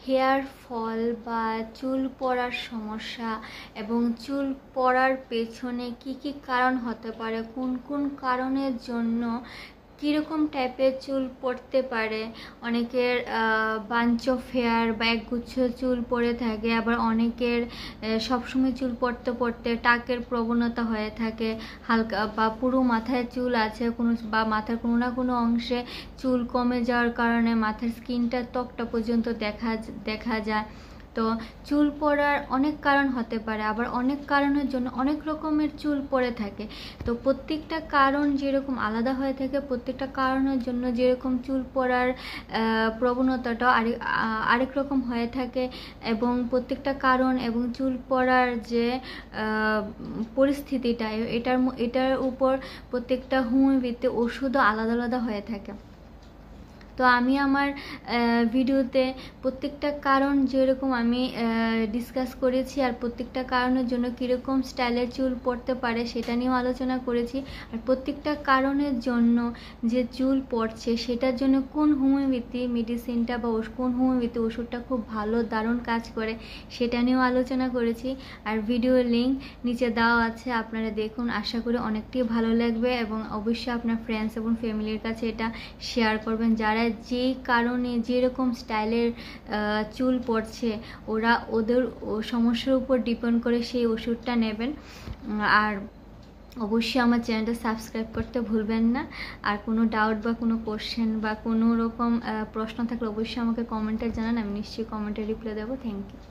Hair fall বা চুল পড়ার সমস্যা এবং চুল পড়ার পেছনে কি কি কারণ হতে পারে, কোন কোন কারণের জন্য কীরকম টাইপের চুল পড়তে পারে। অনেকের বাঞ্চ অফ হেয়ার বা একগুচ্ছ চুল পড়ে থাকে, আবার অনেকের সবসময় চুল পড়তে পড়তে টাকের প্রবণতা হয়ে থাকে, হালকা বা পুরো মাথায় চুল আছে কোনো বা মাথার কোনো না কোনো অংশে চুল কমে যাওয়ার কারণে মাথার স্কিনটা ত্বকটা পর্যন্ত দেখা যায়। তো চুল পড়ার অনেক কারণ হতে পারে, আবার অনেক কারণের জন্য অনেক রকমের চুল পড়ে থাকে। তো প্রত্যেকটা কারণ যেরকম আলাদা হয়ে থাকে, প্রত্যেকটা কারণের জন্য যেরকম চুল পড়ার প্রবণতাটাও আরেক রকম হয়ে থাকে, এবং প্রত্যেকটা কারণ এবং চুল পড়ার যে পরিস্থিতিটা এটার উপর প্রত্যেকটা হোমিওপ্যাথি ওষুধও আলাদা আলাদা হয়ে থাকে। তো আমি আমার ভিডিওতে প্রত্যেকটা কারণ যেরকম আমি ডিসকাস করেছি, আর প্রত্যেকটা কারণের জন্য কীরকম স্টাইলের চুল পড়তে পারে সেটা নিয়েও আলোচনা করেছি। আর প্রত্যেকটা কারণের জন্য যে চুল পড়ছে সেটার জন্য কোন হোমিওপ্যাথি মেডিসিনটা বা কোন হোমিওপ্যাথি ওষুধটা খুব ভালো দারুণ কাজ করে সেটা নিয়েও আলোচনা করেছি। আর ভিডিওর লিঙ্ক নিচে দেওয়া আছে, আপনারা দেখুন। আশা করি অনেকটাই ভালো লাগবে, এবং অবশ্যই আপনার ফ্রেন্ডস এবং ফ্যামিলির কাছে এটা শেয়ার করবেন। যারা যেই কারণে যেরকম স্টাইলের চুল পড়ছে ওদের সমস্যার উপর ডিপেন্ড করে সেই ওষুধটা নেবেন। আর অবশ্যই আমার চ্যানেলটা সাবস্ক্রাইব করতে ভুলবেন না। আর কোনো ডাউট বা কোনো কোশ্চেন বা কোনো রকম প্রশ্ন থাকলে অবশ্যই আমাকে কমেন্টে জানান, আমি নিশ্চয়ই কমেন্টে রিপ্লাই দেবো। Thank you.